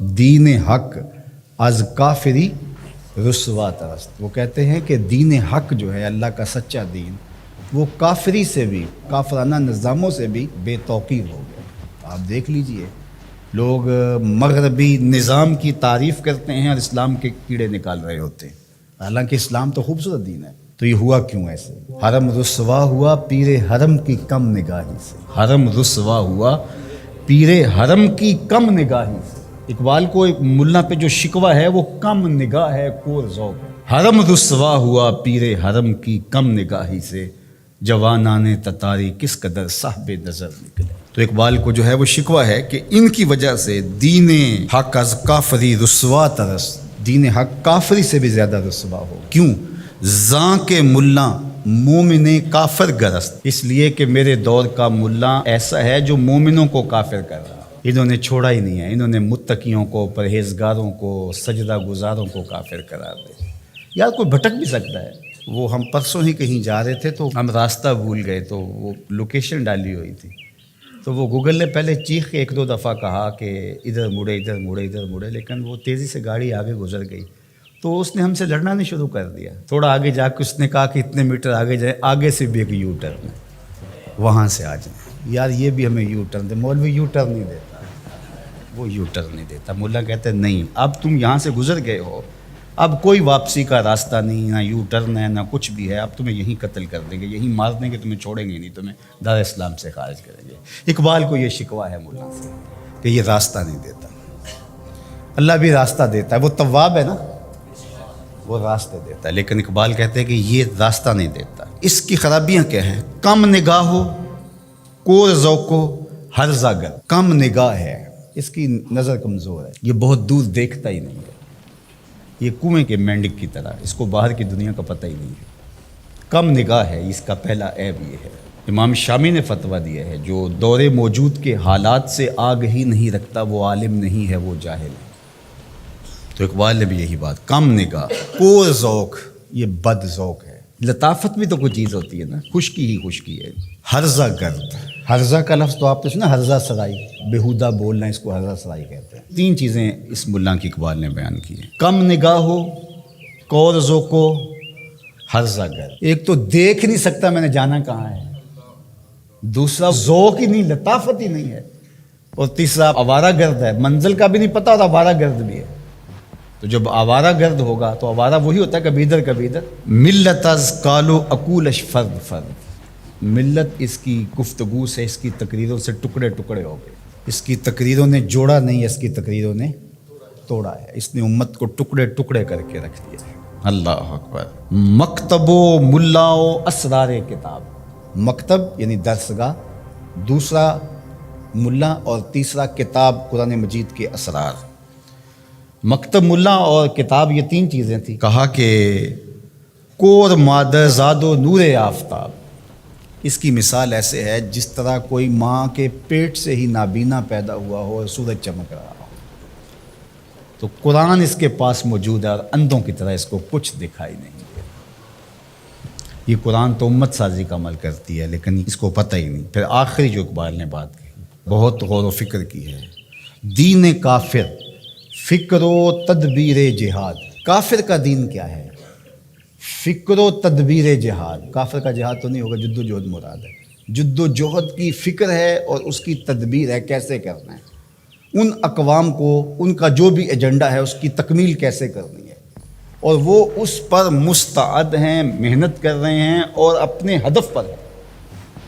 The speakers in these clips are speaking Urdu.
دین حق از کافری رسوا ترست۔ وہ کہتے ہیں کہ دین حق جو ہے اللہ کا سچا دین، وہ کافری سے بھی، کافرانہ نظاموں سے بھی بے توقیر ہو گیا۔ آپ دیکھ لیجئے، لوگ مغربی نظام کی تعریف کرتے ہیں اور اسلام کے کیڑے نکال رہے ہوتے ہیں، حالانکہ اسلام تو خوبصورت دین ہے۔ تو یہ ہوا کیوں ایسے؟ حرم رسوا ہوا پیر حرم کی کم نگاہی سے۔ حرم رسوا ہوا پیر حرم کی کم نگاہی سے۔ اقبال کو ایک ملا پہ جو شکوہ ہے وہ کم نگاہ ہے، کور ذوق ہے۔ حرم رسوا ہوا پیر حرم کی کم نگاہی سے، جوانان تتاری کس قدر صاحب نظر نکلے۔ تو اقبال کو جو ہے وہ شکوہ ہے کہ ان کی وجہ سے دین حق از کافری رسوا ترس، دین حق کافری سے بھی زیادہ رسوا ہو۔ کیوں؟ زاں کے ملا مومن کافر گرست، اس لیے کہ میرے دور کا ملا ایسا ہے جو مومنوں کو کافر کر رہا، انہوں نے چھوڑا ہی نہیں ہے، انہوں نے متقیوں کو، پرہیزگاروں کو، سجدہ گزاروں کو کافر قرار دے۔ یار کوئی بھٹک بھی سکتا ہے۔ وہ ہم پرسوں ہی کہیں جا رہے تھے تو ہم راستہ بھول گئے، تو وہ لوکیشن ڈالی ہوئی تھی، تو وہ گوگل نے پہلے چیخ کے ایک دو دفعہ کہا کہ ادھر مڑے ادھر مڑے ادھر مڑے، لیکن وہ تیزی سے گاڑی آگے گزر گئی، تو اس نے ہم سے لڑنا نہیں شروع کر دیا۔ تھوڑا آگے جا کے اس نے کہا کہ اتنے میٹر آگے جائیں، آگے سے بھی ایک یو ٹرن ہے، وہاں سے آ جائیں۔ یار یہ بھی ہمیں یو ٹرن دے، مولوی یو ٹرن نہیں دیتا، وہ یو ٹرن نہیں دیتا۔ ملا کہتے ہیں نہیں، اب تم یہاں سے گزر گئے ہو، اب کوئی واپسی کا راستہ نہیں، نہ یو ٹرن ہے نہ کچھ بھی ہے، اب تمہیں یہیں قتل کر دیں گے، یہیں مار دیں گے، تمہیں چھوڑیں گے نہیں، تمہیں دار اسلام سے خارج کریں گے۔ اقبال کو یہ شکوہ ہے ملا سے کہ یہ راستہ نہیں دیتا۔ اللہ بھی راستہ دیتا ہے، وہ تواب ہے نا، وہ راستے دیتا ہے، لیکن اقبال کہتے ہیں کہ یہ راستہ نہیں دیتا۔ اس کی خرابیاں کیا ہیں؟ کم نگاہ ہو، کور ذوق ہو، ہرزہ گر۔ کم نگاہ ہے، اس کی نظر کمزور ہے، یہ بہت دور دیکھتا ہی نہیں ہے، یہ کنویں کے مینڈک کی طرح، اس کو باہر کی دنیا کا پتہ ہی نہیں ہے۔ کم نگاہ ہے، اس کا پہلا عیب یہ ہے۔ امام شامی نے فتویٰ دیا ہے، جو دور موجود کے حالات سے آگہی نہیں رکھتا وہ عالم نہیں ہے، وہ جاہل ہے۔ تو اقبال نے بھی یہی بات، کم نگاہ، کور ذوق، یہ بد ذوق ہے۔ لطافت بھی تو کوئی چیز ہوتی ہے نا، خشکی ہی خشکی ہے۔ ہرزہ گرد، ہرزہ کا لفظ تو آپ نے سنا، ہرزہ سرائی، بیہودہ بولنا، اس کو ہرزہ سرائی کہتے ہیں۔ تین چیزیں اس ملا کی اقبال نے بیان کی ہیں، کم نگاہ ہو، کور ذوق ہو، ہرزہ گرد۔ ایک تو دیکھ نہیں سکتا میں نے جانا کہاں ہے، دوسرا ذوق ہی نہیں، لطافت ہی نہیں ہے، اور تیسرا آوارہ گرد ہے، منزل کا بھی نہیں پتہ اور آوارہ گرد بھی ہے۔ تو جب آوارہ گرد ہوگا تو آوارہ وہی ہوتا ہے کبھی ادھر کبھی ادھر۔ ملت از کالو اکولش فرد فرد، ملت اس کی گفتگو سے، اس کی تقریروں سے ٹکڑے ٹکڑے ہو گئے۔ اس کی تقریروں نے جوڑا نہیں، اس کی تقریروں نے توڑا ہے، اس نے امت کو ٹکڑے ٹکڑے کر کے رکھ دیا ہے۔ اللہ اکبر۔ مکتب و ملا و اسرار کتاب، مکتب یعنی درسگاہ، دوسرا ملا اور تیسرا کتاب قرآن مجید کے اسرار۔ مکتب، ملا اور کتاب، یہ تین چیزیں تھیں۔ کہا کہ کور مادر زاد و نور آفتاب، اس کی مثال ایسے ہے جس طرح کوئی ماں کے پیٹ سے ہی نابینا پیدا ہوا ہو اور سورج چمک رہا ہو، تو قرآن اس کے پاس موجود ہے اور اندھوں کی طرح اس کو کچھ دکھائی نہیں دے۔ یہ قرآن تو امت سازی کا عمل کرتی ہے، لیکن اس کو پتہ ہی نہیں۔ پھر آخری جو اقبال نے بات کہی، بہت غور و فکر کی ہے، دین کافر فکر و تدبیر جہاد۔ کافر کا دین کیا ہے؟ فکر و تدبیر جہاد۔ کافر کا جہاد تو نہیں ہوگا، جد و جہد مراد ہے، جد و جہد کی فکر ہے اور اس کی تدبیر ہے، کیسے کرنا ہے، ان اقوام کو ان کا جو بھی ایجنڈا ہے اس کی تکمیل کیسے کرنی ہے، اور وہ اس پر مستعد ہیں، محنت کر رہے ہیں اور اپنے ہدف پر ہیں،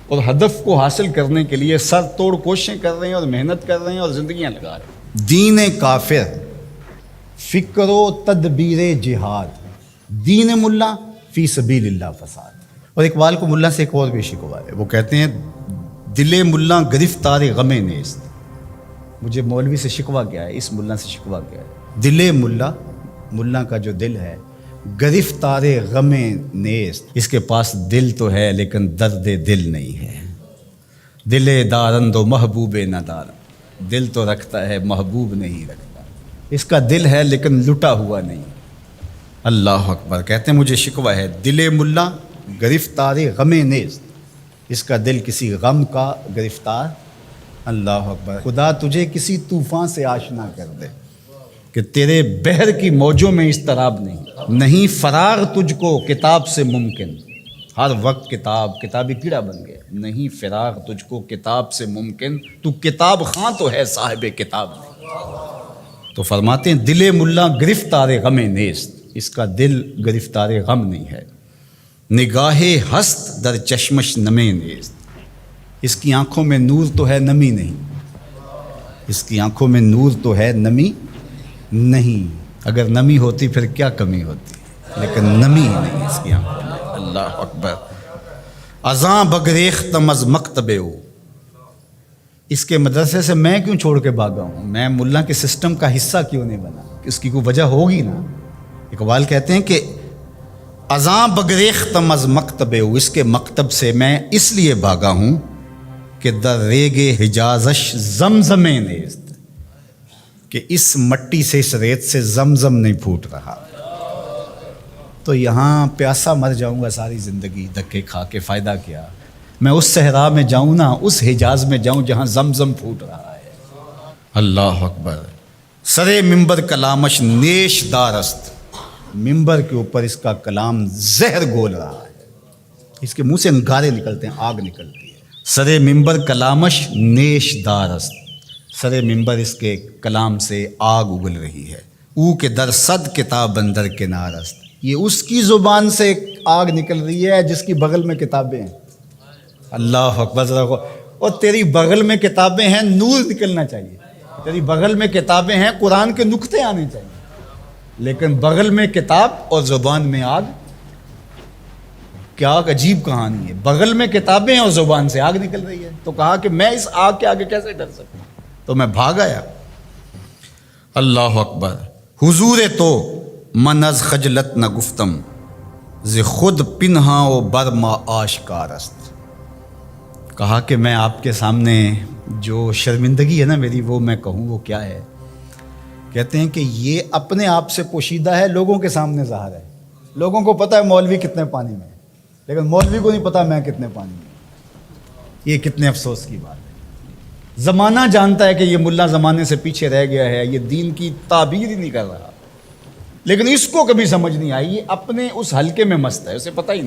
اور ہدف کو حاصل کرنے کے لیے سر توڑ کوششیں کر رہے ہیں اور محنت کر رہے ہیں اور زندگیاں لگا رہے ہیں۔ دین کافر فکر و تدبیر جہاد، دین ملا فی سبیل اللہ فساد۔ اور اقبال کو ملا سے ایک اور بھی شکوہ ہے، وہ کہتے ہیں دل ملا گرفتار غم نیست۔ مجھے مولوی سے شکوہ کیا ہے، اس ملا سے شکوہ کیا ہے؟ دل ملا، ملا کا جو دل ہے، گرفتار غم نیست، اس کے پاس دل تو ہے لیکن درد دل نہیں ہے۔ دل دارند و محبوب ندارند، دل تو رکھتا ہے محبوب نہیں رکھتا، اس کا دل ہے لیکن لٹا ہوا نہیں۔ اللہ اکبر۔ کہتے ہیں مجھے شکوہ ہے، دل ملا گرفتار غم نیست، اس کا دل کسی غم کا گرفتار۔ اللہ اکبر۔ خدا تجھے کسی طوفان سے آشنا کر دے، کہ تیرے بحر کی موجوں میں اضطراب نہیں فراغ تجھ کو کتاب سے ممکن، ہر وقت کتابی کیڑا بن گیا، نہیں فراغ تجھ کو کتاب سے ممکن، تو کتاب خاں تو ہے صاحب کتاب نہیں۔ تو فرماتے ہیں دل ملا گرفتار غم نیست، اس کا دل گرفتار غم نہیں ہے، نگاہ ہست در چشمش نمے نیست، اس کی آنکھوں میں نور تو ہے نمی نہیں، اس کی آنکھوں میں نور تو ہے نمی نہیں، اگر نمی ہوتی پھر کیا کمی ہوتی، لیکن نمی ہی نہیں اس کی آنکھوں میں۔ اللہ اکبر۔ ازاں بگریختم از مکتبے ہو، اس کے مدرسے سے میں کیوں چھوڑ کے بھاگا ہوں، میں ملا کے سسٹم کا حصہ کیوں نہیں بنا، اس کی کوئی وجہ ہوگی نا۔ اقبال کہتے ہیں کہ ازاں بگریختم از مکتبے ہو، اس کے مکتب سے میں اس لیے بھاگا ہوں کہ در ریگ حجازش زمزم نیست، کہ اس مٹی سے اس ریت سے زمزم نہیں پھوٹ رہا، تو یہاں پیاسا مر جاؤں گا ساری زندگی، دھکے کھا کے فائدہ کیا، میں اس صحرا میں جاؤں نا، اس حجاز میں جاؤں جہاں زمزم پھوٹ رہا ہے۔ اللہ اکبر۔ سرے ممبر کلامش نیش دارست، ممبر کے اوپر اس کا کلام زہر گول رہا ہے، اس کے منہ سے انگارے نکلتے ہیں، آگ نکلتی ہے۔ سرے ممبر کلامش نیش دارست، سرے ممبر اس کے کلام سے آگ اگل رہی ہے۔ او کے در صد کتاب اندر کنارست، یہ اس کی زبان سے آگ نکل رہی ہے جس کی بغل میں کتابیں ہیں۔ اللہ اکبر۔ اور تیری بغل میں کتابیں ہیں، نور نکلنا چاہیے، تیری بغل میں کتابیں ہیں، قرآن کے نقطے آنے چاہیے، لیکن بغل میں کتاب اور زبان میں آگ، کیا عجیب کہانی ہے، بغل میں کتابیں اور زبان سے آگ نکل رہی ہے، تو کہا کہ میں اس آگ کے آگے کیسے ڈر سکوں، تو میں بھاگ آیا۔ اللہ اکبر۔ حضور تو من از خجلت نہ گفتم، ز خود پنہاں و برما آشکار است، کہا کہ میں آپ کے سامنے جو شرمندگی ہے نا میری، وہ میں کہوں وہ کیا ہے، کہتے ہیں کہ یہ اپنے آپ سے پوشیدہ ہے، لوگوں کے سامنے ظاہر ہے، لوگوں کو پتہ ہے مولوی کتنے پانی میں ہے، لیکن مولوی کو نہیں پتہ میں کتنے پانی میں ہوں۔ یہ کتنے افسوس کی بات ہے۔ زمانہ جانتا ہے کہ یہ ملا زمانے سے پیچھے رہ گیا ہے، یہ دین کی تعبیر ہی نہیں کر رہا، لیکن اس کو کبھی سمجھ نہیں آئی، یہ اپنے اس حلقے میں مست ہے، اسے پتہ ہی نہیں۔